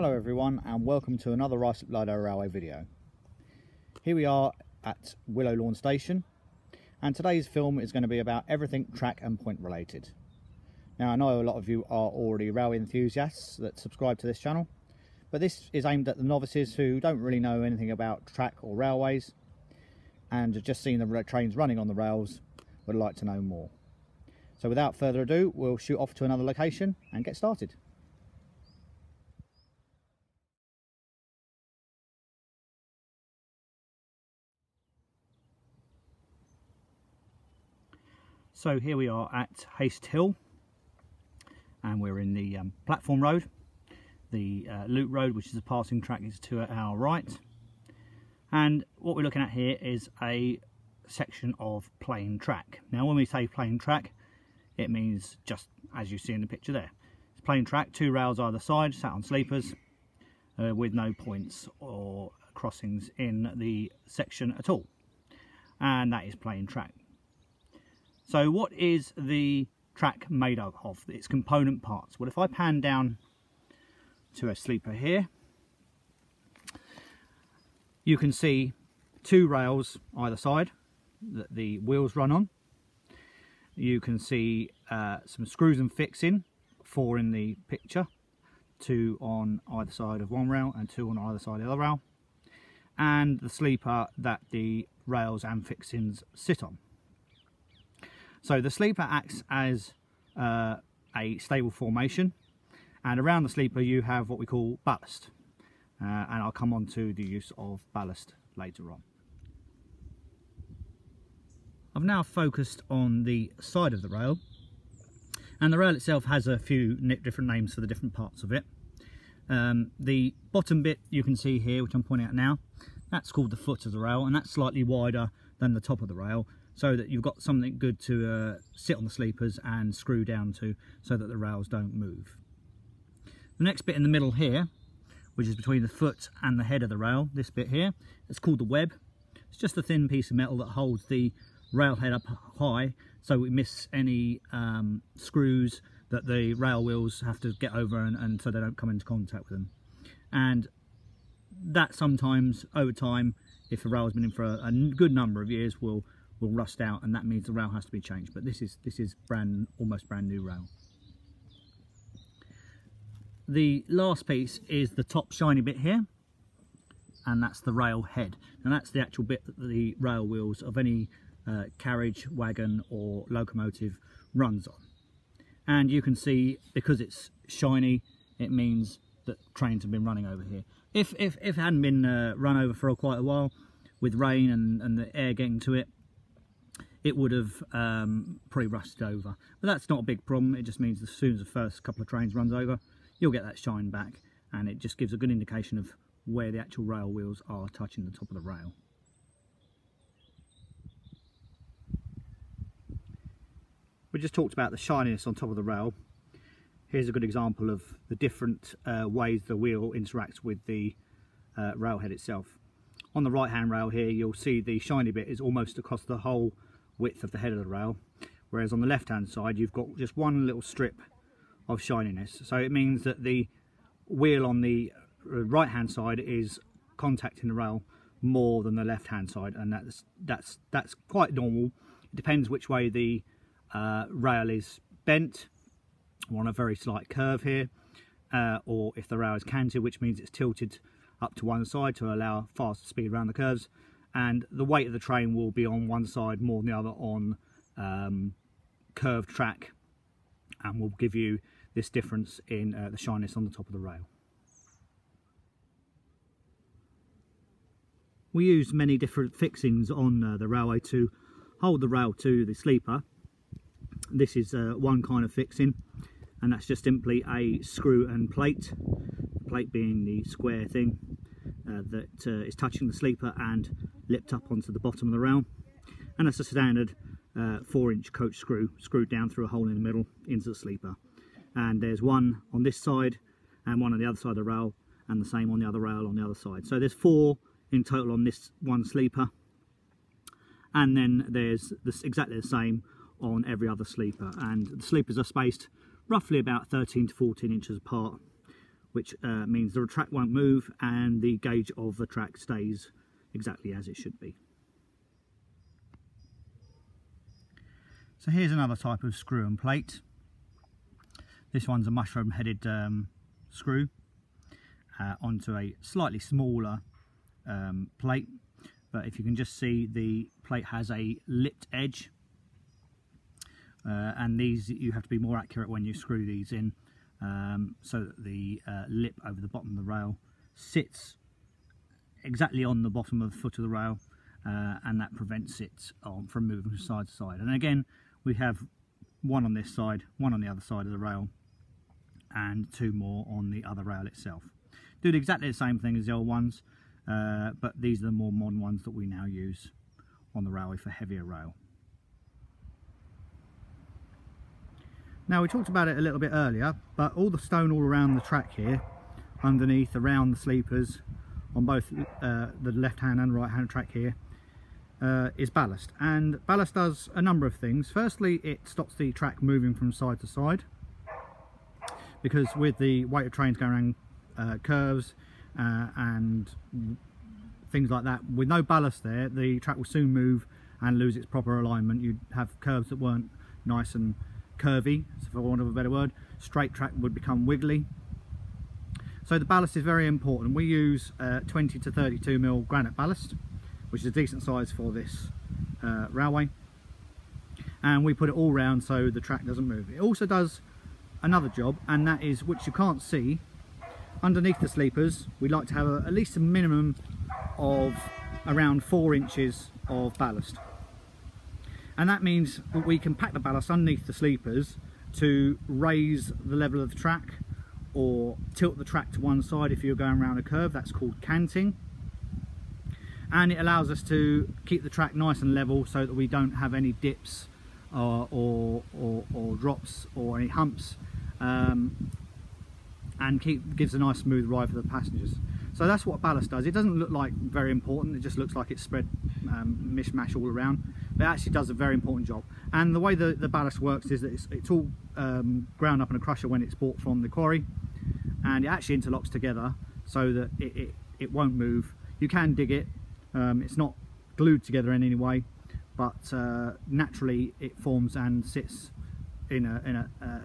Hello everyone and welcome to another Ruislip Lido Railway video. Here we are at Willow Lawn Station and today's film is going to be about everything track and point related. Now I know a lot of you are already railway enthusiasts that subscribe to this channel, but this is aimed at the novices who don't really know anything about track or railways and have just seen the trains running on the rails would like to know more. So without further ado, we'll shoot off to another location and get started. So here we are at Haste Hill and we're in the platform road. The loop road, which is a passing track, is to our right. And what we're looking at here is a section of plain track. Now when we say plain track, it means just as you see in the picture there. It's plain track, two rails either side, sat on sleepers, with no points or crossings in the section at all. And that is plain track. So what is the track made up of? Its component parts. Well, if I pan down to a sleeper here, you can see two rails either side that the wheels run on. You can see some screws and fixing, 4 in the picture, 2 on either side of one rail and 2 on either side of the other rail, and the sleeper that the rails and fixings sit on. So the sleeper acts as a stable formation, and around the sleeper you have what we call ballast, and I'll come on to the use of ballast later on. I've now focused on the side of the rail, and the rail itself has a few different names for the different parts of it. The bottom bit you can see here, which I'm pointing out now, that's called the foot of the rail, and that's slightly wider than the top of the rail, so that you've got something good to sit on the sleepers and screw down to so that the rails don't move. The next bit in the middle here, which is between the foot and the head of the rail, this bit here, it's called the web. It's just a thin piece of metal that holds the rail head up high so we miss any screws that the rail wheels have to get over and so they don't come into contact with them. And that sometimes over time, if the rail has been in for a good number of years, will rust out, and that means the rail has to be changed. But this is almost brand new rail. The last piece is the top shiny bit here, and that's the rail head, and that's the actual bit that the rail wheels of any carriage, wagon or locomotive runs on. And you can see, because it's shiny, it means that trains have been running over here. If it hadn't been run over for quite a while with rain and the air getting to it, it would have probably rusted over. But that's not a big problem. It just means as soon as the first couple of trains runs over, you'll get that shine back, and it just gives a good indication of where the actual rail wheels are touching the top of the rail. We just talked about the shininess on top of the rail. Here's a good example of the different ways the wheel interacts with the railhead itself. On the right hand rail here, you'll see the shiny bit is almost across the whole width of the head of the rail, whereas on the left hand side you've got just one little strip of shininess. So it means that the wheel on the right hand side is contacting the rail more than the left hand side, and that's quite normal. It depends which way the rail is bent. We're on a very slight curve here, or if the rail is canted, which means it's tilted up to one side to allow faster speed around the curves, and the weight of the train will be on one side more than the other on curved track, and will give you this difference in the shininess on the top of the rail. We use many different fixings on the railway to hold the rail to the sleeper. This is one kind of fixing, and that's just simply a screw and plate, the plate being the square thing that is touching the sleeper and lipped up onto the bottom of the rail, and that's a standard 4-inch coach screw screwed down through a hole in the middle into the sleeper. And there's one on this side and one on the other side of the rail, and the same on the other rail on the other side. So there's 4 in total on this one sleeper, and then there's exactly the same on every other sleeper, and the sleepers are spaced roughly about 13 to 14 inches apart, which means the track won't move and the gauge of the track stays exactly as it should be. So here's another type of screw and plate. This one's a mushroom headed screw onto a slightly smaller plate, but if you can just see, the plate has a lipped edge, and these, you have to be more accurate when you screw these in, so that the lip over the bottom of the rail sits exactly on the bottom of the foot of the rail, and that prevents it from moving from side to side. And again, we have one on this side, one on the other side of the rail, and two more on the other rail itself. Do exactly the same thing as the old ones, but these are the more modern ones that we now use on the railway for heavier rail. Now, we talked about it a little bit earlier, but all the stone all around the track here, underneath, around the sleepers, on both the left hand and right hand track here, is ballast. And ballast does a number of things. Firstly, it stops the track moving from side to side, because with the weight of trains going around curves and things like that, with no ballast there, the track will soon move and lose its proper alignment. You'd have curves that weren't nice and curvy, for want of a better word. Straight track would become wiggly. So the ballast is very important. We use 20 to 32 mil granite ballast, which is a decent size for this railway, and we put it all round so the track doesn't move. It also does another job, and that is, which you can't see, underneath the sleepers we like to have at least a minimum of around 4 inches of ballast, and that means that we can pack the ballast underneath the sleepers to raise the level of the track or tilt the track to one side if you're going around a curve. That's called canting, and it allows us to keep the track nice and level so that we don't have any dips or drops or any humps, and gives a nice smooth ride for the passengers. So that's what ballast does. It doesn't look like very important, it just looks like it's spread mishmash all around, but it actually does a very important job. And the way the ballast works is that it's all ground up in a crusher when it's bought from the quarry, and it actually interlocks together so that it won't move. You can dig it, it's not glued together in any way, but naturally it forms and sits in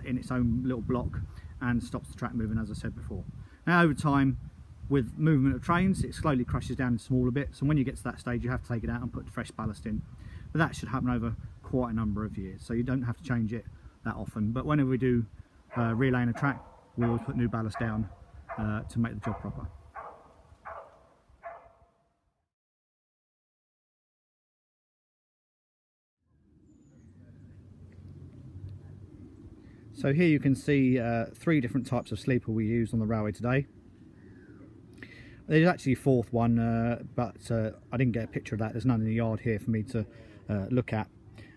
its own little block and stops the track moving, as I said before. Now, over time, with movement of trains, it slowly crushes down in smaller bits, and when you get to that stage you have to take it out and put fresh ballast in, but that should happen over quite a number of years, so you don't have to change it that often. But whenever we do relaying a track, we always put new ballast down to make the job proper. So here you can see 3 different types of sleeper we use on the railway today. There's actually a 4th one, but I didn't get a picture of that. There's none in the yard here for me to look at.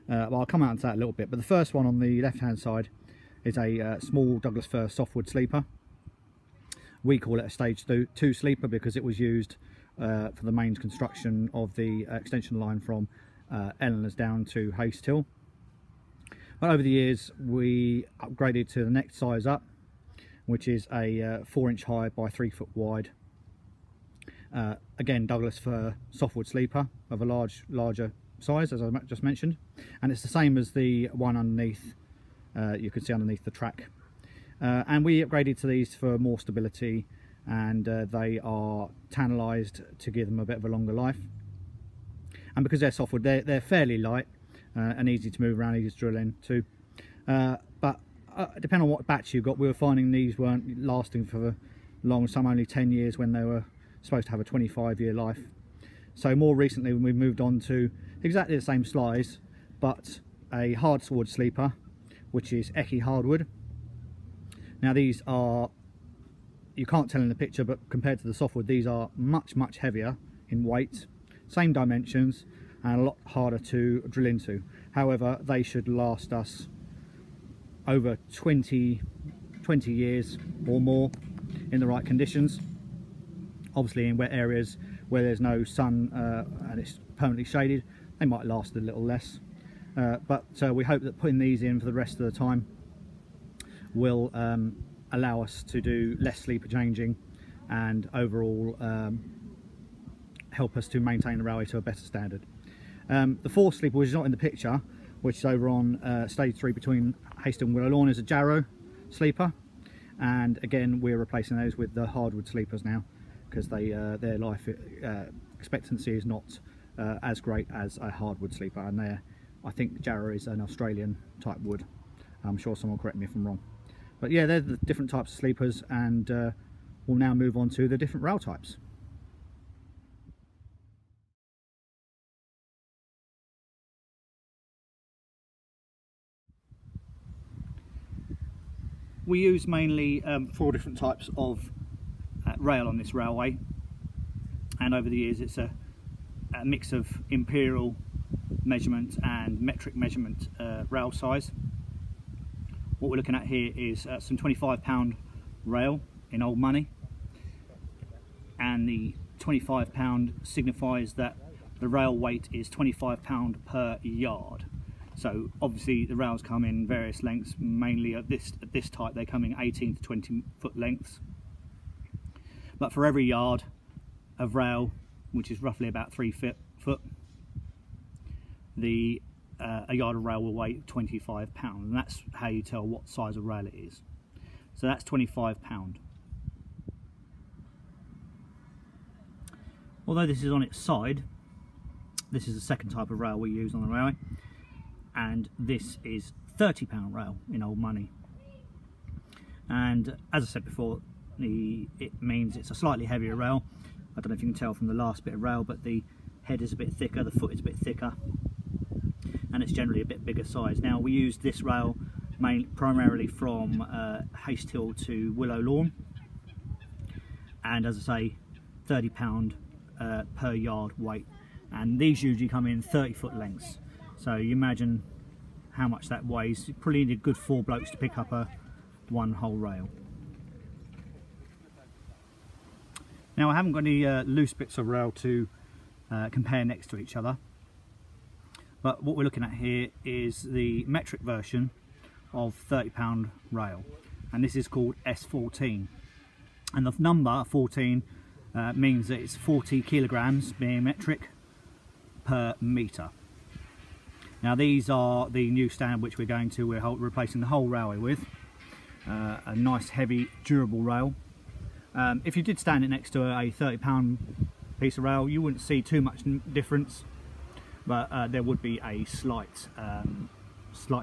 Well, I'll come out to that a little bit. But the first one on the left hand side is a small Douglas fir softwood sleeper. We call it a stage 2 sleeper because it was used for the mains construction of the extension line from Elleners down to Haste Hill. But over the years we upgraded to the next size up, which is a 4 inch high by 3 foot wide. Again, Douglas fir softwood sleeper of a larger size, as I just mentioned, and it's the same as the one underneath. You can see underneath the track, and we upgraded to these for more stability, and they are tannalised to give them a bit of a longer life. And because they're softwood, they're fairly light and easy to move around, easy to drill in too. But depending on what batch you got, we were finding these weren't lasting for long. Some only 10 years when they were supposed to have a 25-year life. So more recently we moved on to exactly the same size, but a hardwood sleeper, which is Eckie hardwood. Now these are, you can't tell in the picture, but compared to the softwood, these are much heavier in weight, same dimensions, and a lot harder to drill into. However, they should last us over 20 years or more in the right conditions. Obviously in wet areas where there's no sun and it's permanently shaded, they might last a little less, but we hope that putting these in for the rest of the time will allow us to do less sleeper changing and overall help us to maintain the railway to a better standard. The fourth sleeper, which is not in the picture, which is over on stage 3 between Hasty and Willow Lawn, is a Jarrow sleeper, and again we're replacing those with the hardwood sleepers now, because their life expectancy is not as great as a hardwood sleeper, and I think Jarrow is an Australian type wood. I'm sure someone will correct me if I'm wrong. But yeah, they're the different types of sleepers, and we'll now move on to the different rail types. We use mainly 4 different types of rail on this railway, and over the years it's a mix of imperial measurement and metric measurement rail size. What we're looking at here is some 25-pound rail in old money, and the 25-pound signifies that the rail weight is 25 pound per yard. So obviously the rails come in various lengths. Mainly at this type they come in 18 to 20 foot lengths, but for every yard of rail, which is roughly about 3 foot, a yard of rail will weigh 25 pounds, and that's how you tell what size of rail it is. So that's 25 pound. Although this is on its side, this is the second type of rail we use on the railway, and this is 30-pound rail in old money. And as I said before, it means it's a slightly heavier rail. I don't know if you can tell from the last bit of rail, but the head is a bit thicker, the foot is a bit thicker, and it's generally a bit bigger size. Now we use this rail primarily from Haste Hill to Willow Lawn, and as I say, 30 pound per yard weight, and these usually come in 30-foot lengths. So you imagine how much that weighs. You probably need a good 4 blokes to pick up one whole rail. Now I haven't got any loose bits of rail to compare next to each other, but what we're looking at here is the metric version of 30-pound rail, and this is called S14, and the number 14 means that it's 40 kilograms being metric per metre. Now these are the new standard which we're replacing the whole railway with. A nice heavy durable rail. If you did stand it next to a 30-pound piece of rail, you wouldn't see too much difference, but there would be a slight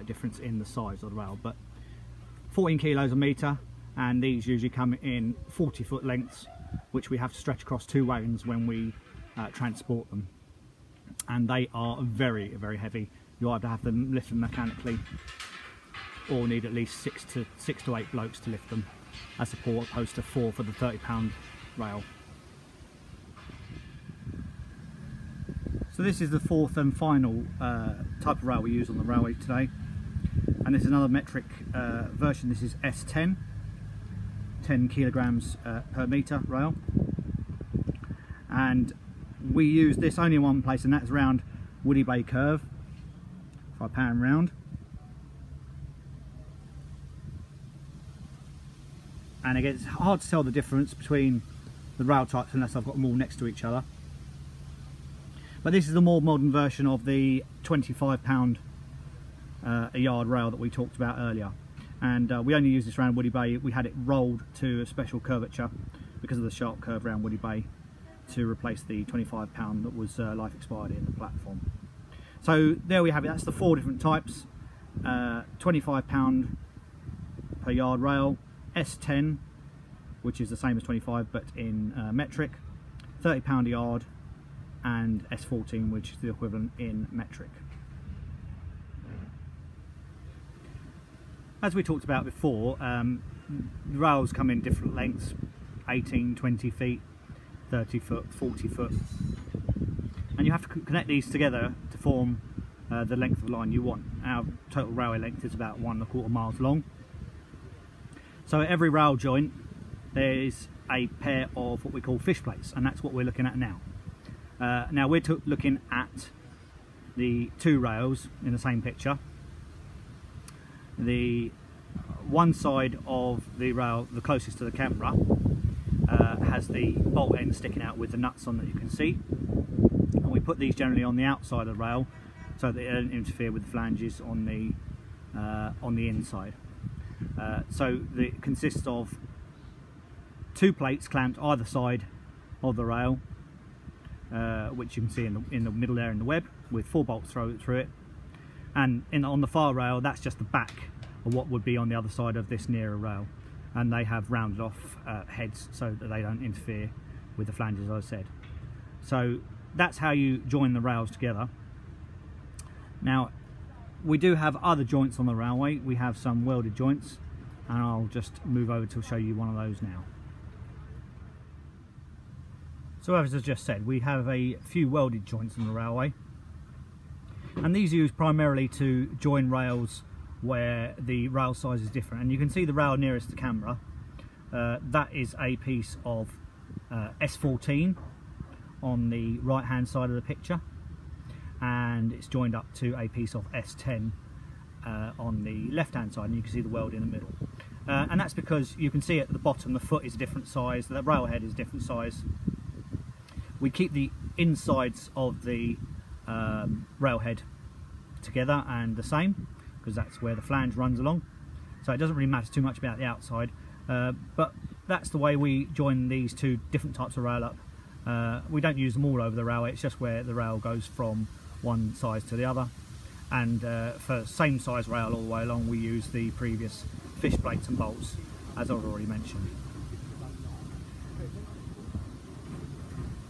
difference in the size of the rail. But 14 kilos a metre, and these usually come in 40-foot lengths, which we have to stretch across 2 wagons when we transport them, and they are very, very heavy. You either have them lift them mechanically, or need at least 6 to 8 blokes to lift them, as opposed to 4 for the 30-pound rail. So this is the 4th and final type of rail we use on the railway today, and this is another metric version. This is S10, 10 kilograms per metre rail, and we use this only in one place, and that's around Woody Bay Curve. If I pan round, and again it's hard to tell the difference between the rail types unless I've got them all next to each other. But this is the more modern version of the 25-pound a yard rail that we talked about earlier, and we only use this around Woody Bay. We had it rolled to a special curvature because of the sharp curve around Woody Bay to replace the 25-pound that was life expired in the platform. So there we have it. That's the 4 different types. 25-pound per yard rail, S10, which is the same as 25 but in metric, 30-pound a yard, and S14, which is the equivalent in metric. As we talked about before, the rails come in different lengths: 18, 20 feet, 30 foot, 40 foot, and you have to connect these together to form the length of line you want. Our total railway length is about 1¼ miles long. So at every rail joint there is a pair of what we call fish plates, and that's what we're looking at now. Now we're looking at the 2 rails in the same picture. The one side of the rail, the closest to the camera, has the bolt end sticking out with the nuts on that you can see, and we put these generally on the outside of the rail so that they don't interfere with the flanges on the inside. So it consists of 2 plates clamped either side of the rail, which you can see in the middle there in the web, with 4 bolts through it, and on the far rail, that's just the back of what would be on the other side of this nearer rail, and they have rounded off heads so that they don't interfere with the flanges, as I said. So that's how you join the rails together. Now, we do have other joints on the railway. We have some welded joints, and I'll just move over to show you one of those now. So as I just said, we have a few welded joints on the railway, and these are used primarily to join rails where the rail size is different. And you can see the rail nearest the camera, that is a piece of S14 on the right hand side of the picture, and it's joined up to a piece of S10 on the left hand side, and you can see the weld in the middle. And that's because you can see at the bottom the foot is a different size, the railhead is a different size. We keep the insides of the railhead together and the same, because that's where the flange runs along, so it doesn't really matter too much about the outside, but that's the way we join these 2 different types of rail up. We don't use them all over the railway, it's just where the rail goes from one size to the other, and for same size rail all the way along we use the previous fish plates and bolts, as I've already mentioned.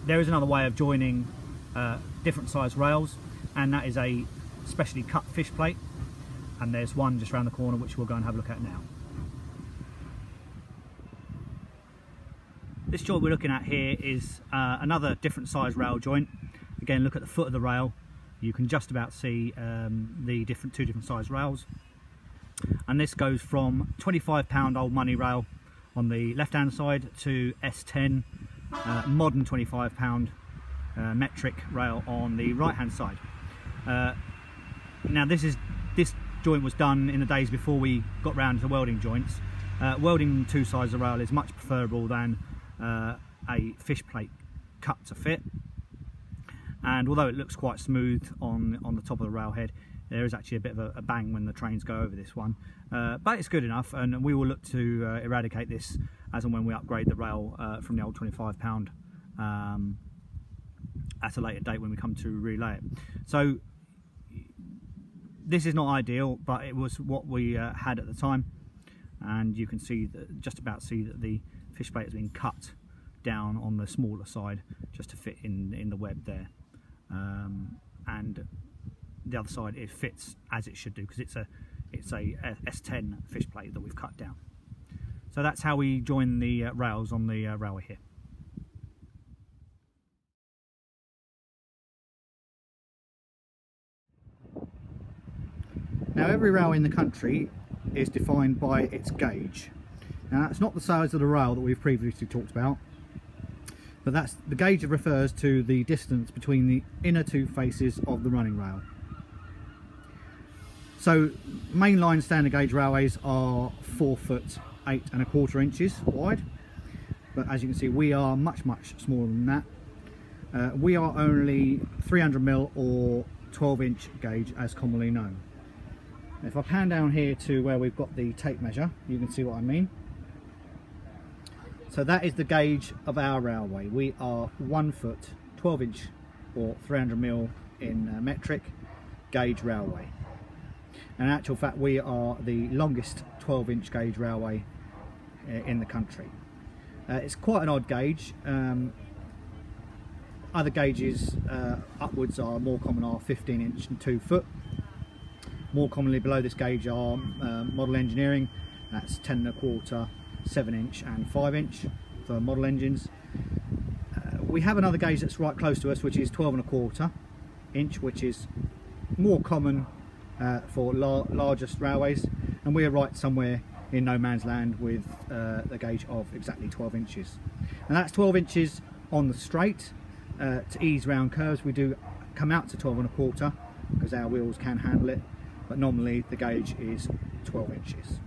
There is another way of joining different size rails, and that is a specially cut fish plate, and there's one just around the corner which we'll go and have a look at now. This joint we're looking at here is another different size rail joint. Again, look at the foot of the rail, you can just about see the 2 different size rails, and this goes from £25 old money rail on the left hand side to S10 modern £25 metric rail on the right hand side. Now this joint was done in the days before we got round to welding joints. Welding 2 sides of rail is much preferable than a fish plate cut to fit, and although it looks quite smooth on the top of the railhead, there is actually a bit of a bang when the trains go over this one, but it's good enough, and we will look to eradicate this as and when we upgrade the rail from the old £25 at a later date when we come to relay it. So this is not ideal, but it was what we had at the time, and you can see that, just about see that the fish plate has been cut down on the smaller side just to fit in the web there, and the other side it fits as it should do, because it's a S10 fish plate that we've cut down. So that's how we join the rails on the railway here. Now, every rail in the country is defined by its gauge. Now, that's not the size of the rail that we've previously talked about, but that's the gauge that refers to the distance between the inner 2 faces of the running rail. So mainline standard gauge railways are 4 foot 8 1/4 inches wide, but as you can see we are much smaller than that. We are only 300mm or 12-inch gauge as commonly known. If I pan down here to where we've got the tape measure, you can see what I mean. So that is the gauge of our railway. We are 1 foot 12-inch or 300mm in metric gauge railway. And in actual fact we are the longest 12-inch gauge railway in the country. It's quite an odd gauge. Other gauges upwards are more common, are 15-inch and 2 foot. More commonly below this gauge are model engineering, that's 10 1/4, 7-inch and 5-inch for model engines. We have another gauge that's right close to us, which is 12 1/4 inch, which is more common for largest railways, and we are right somewhere in no man's land with a gauge of exactly 12 inches. And that's 12 inches on the straight. To ease round curves we do come out to 12 1/4 because our wheels can handle it, but normally the gauge is 12 inches.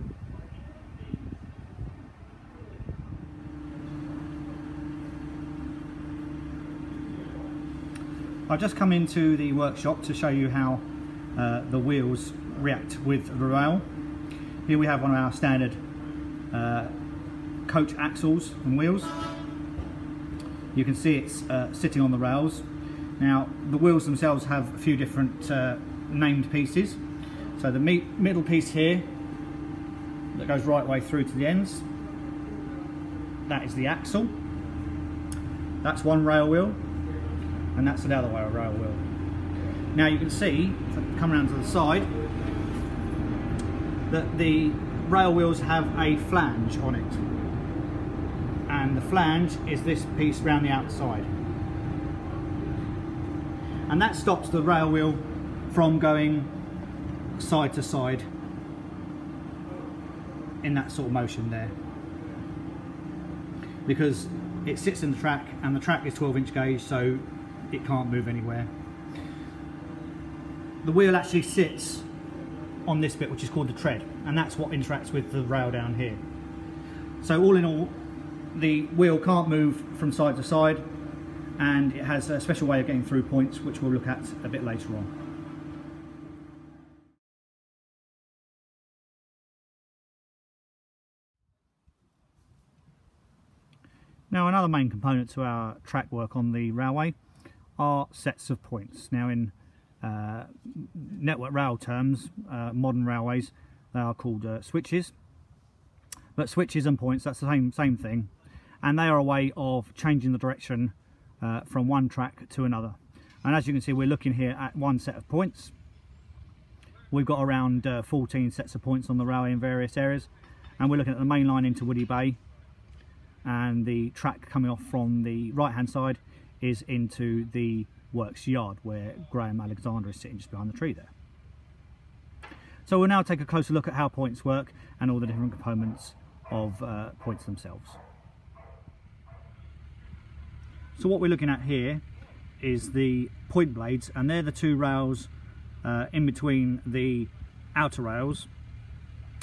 I've just come into the workshop to show you how the wheels react with the rail. Here we have one of our standard coach axles and wheels. You can see it's sitting on the rails. Now the wheels themselves have a few different named pieces. So the middle piece here that goes right way through to the ends, that is the axle. That's one rail wheel, and that's the other way rail wheel. Now you can see, if I come around to the side, that the rail wheels have a flange on it, and the flange is this piece round the outside, and that stops the rail wheel from going side to side in that sort of motion there, because it sits in the track and the track is 12-inch gauge, so it can't move anywhere. The wheel actually sits on this bit, which is called the tread, and that's what interacts with the rail down here. So all in all, the wheel can't move from side to side, and it has a special way of getting through points, which we'll look at a bit later on. Now, another main component to our track work on the railway are sets of points. Now, in network rail terms, modern railways, they are called switches. But switches and points, that's the same thing, and they are a way of changing the direction from one track to another. And as you can see, we're looking here at one set of points. We've got around 14 sets of points on the railway in various areas, and we're looking at the main line into Woody Bay, and the track coming off from the right hand side is into the works yard where Graham Alexander is sitting just behind the tree there. So we'll now take a closer look at how points work and all the different components of points themselves. So what we're looking at here is the point blades, and they're the two rails in between the outer rails,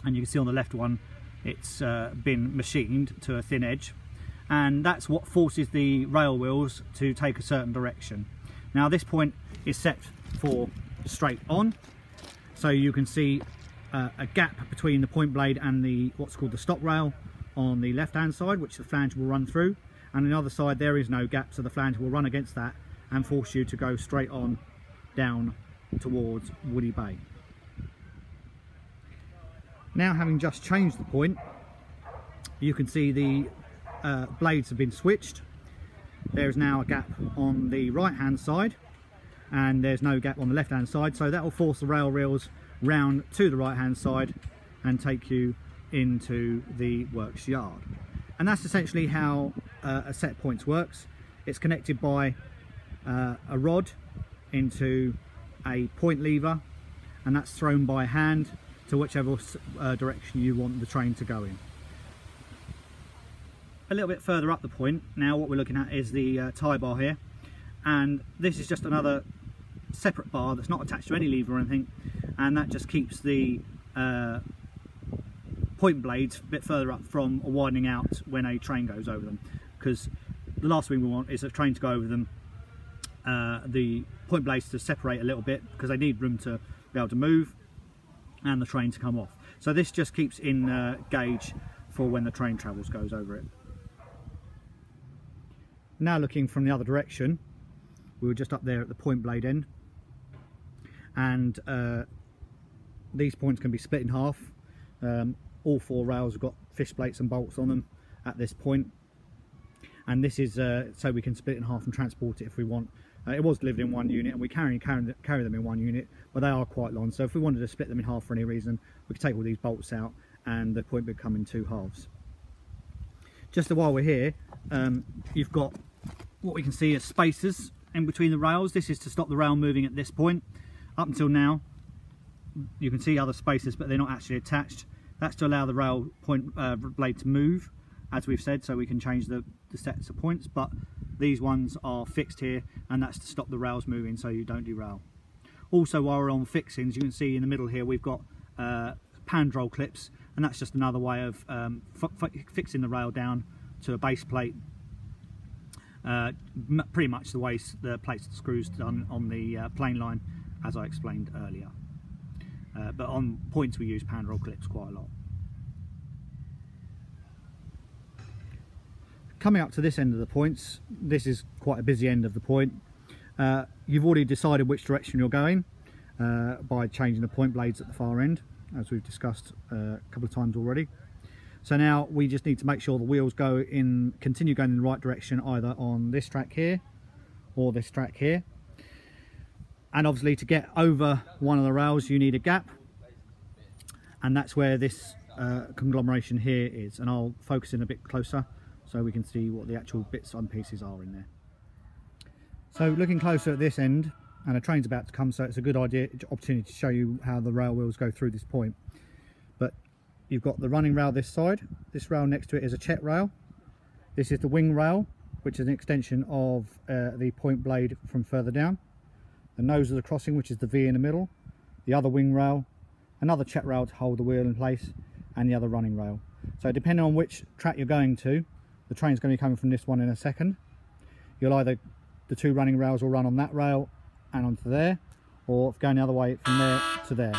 and you can see on the left one it's been machined to a thin edge, and that's what forces the rail wheels to take a certain direction. Now this point is set for straight on, so you can see a gap between the point blade and the what's called the stop rail on the left hand side, which the flange will run through, and on the other side there is no gap, so the flange will run against that and force you to go straight on down towards Woody Bay. Now, having just changed the point, you can see the blades have been switched. There is now a gap on the right hand side, and there's no gap on the left hand side, so that will force the rail wheels round to the right hand side and take you into the works yard. And that's essentially how a set of points works. It's connected by a rod into a point lever, and that's thrown by hand to whichever direction you want the train to go in. A little bit further up the point, now what we're looking at is the tie bar here, and this is just another separate bar that's not attached to any lever or anything, and that just keeps the point blades a bit further up from widening out when a train goes over them, because the last thing we want is a train to go over them, the point blades to separate a little bit, because they need room to be able to move and the train to come off. So this just keeps in gauge for when the train goes over it. Now looking from the other direction, we were just up there at the point blade end, and these points can be split in half. All four rails have got fish plates and bolts on them at this point, and this is so we can split it in half and transport it if we want. It was delivered in one unit, and we carry them in one unit, but they are quite long, so if we wanted to split them in half for any reason, we could take all these bolts out and the point would come in two halves. Just while we're here, you've got what we can see as spacers in between the rails. This is to stop the rail moving at this point. Up until now, you can see other spacers, but they're not actually attached. That's to allow the rail blade to move, as we've said, so we can change the sets of points, but these ones are fixed here, and that's to stop the rails moving so you don't derail. Also, while we're on fixings, you can see in the middle here we've got pandrol clips, and that's just another way of fixing the rail down to a base plate pretty much the way the plates and screws done on the plain line, as I explained earlier. But on points we use pound roll clips quite a lot. Coming up to this end of the points, this is quite a busy end of the point. You've already decided which direction you're going by changing the point blades at the far end, as we've discussed a couple of times already. So now we just need to make sure the wheels continue going in the right direction, either on this track here or this track here. And obviously to get over one of the rails you need a gap, and that's where this conglomeration here is, and I'll focus in a bit closer so we can see what the actual bits and pieces are in there. So looking closer at this end, and a train's about to come, so it's a good opportunity to show you how the rail wheels go through this point. But you've got the running rail this side, this rail next to it is a check rail, this is the wing rail, which is an extension of the point blade from further down, the nose of the crossing, which is the V in the middle, the other wing rail, another check rail to hold the wheel in place, and the other running rail. So depending on which track you're going to, the train's going to be coming from this one in a second. The two running rails will run on that rail and onto there, or going the other way from there to there.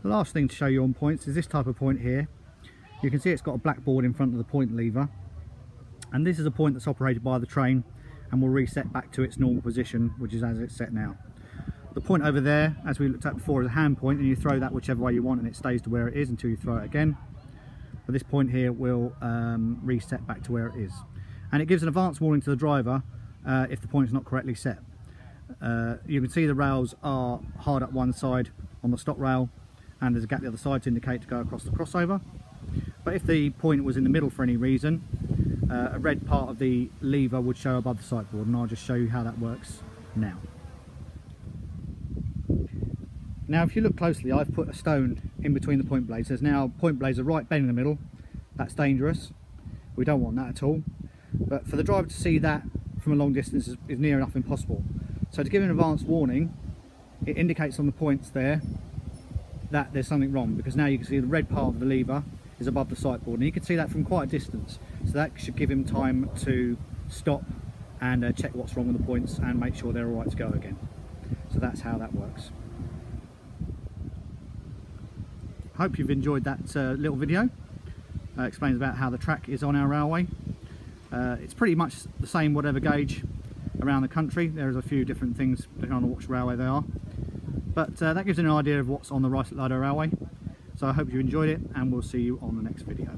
The last thing to show you on points is this type of point here. You can see it's got a black board in front of the point lever, and this is a point that's operated by the train and will reset back to its normal position, which is as it's set now. The point over there, as we looked at before, is a hand point, and you throw that whichever way you want and it stays to where it is until you throw it again. But this point here will reset back to where it is, and it gives an advance warning to the driver if the point is not correctly set. You can see the rails are hard up one side on the stop rail, and there's a gap the other side to indicate to go across the crossover. But if the point was in the middle for any reason, a red part of the lever would show above the sight board, and I'll just show you how that works now. Now if you look closely, I've put a stone in between the point blades. There's now point blades are right bend in the middle. That's dangerous. We don't want that at all. But for the driver to see that from a long distance is near enough impossible. So to give an advance warning, it indicates on the points there that there's something wrong, because now you can see the red part of the lever is above the sight board, and you can see that from quite a distance, so that should give him time to stop and check what's wrong with the points and make sure they're all right to go again. So that's how that works. I hope you've enjoyed that little video. Explains about how the track is on our railway. It's pretty much the same whatever gauge around the country. There's a few different things depending on which railway they are. But that gives you an idea of what's on the Ruislip Lido Railway. So I hope you enjoyed it, and we'll see you on the next video.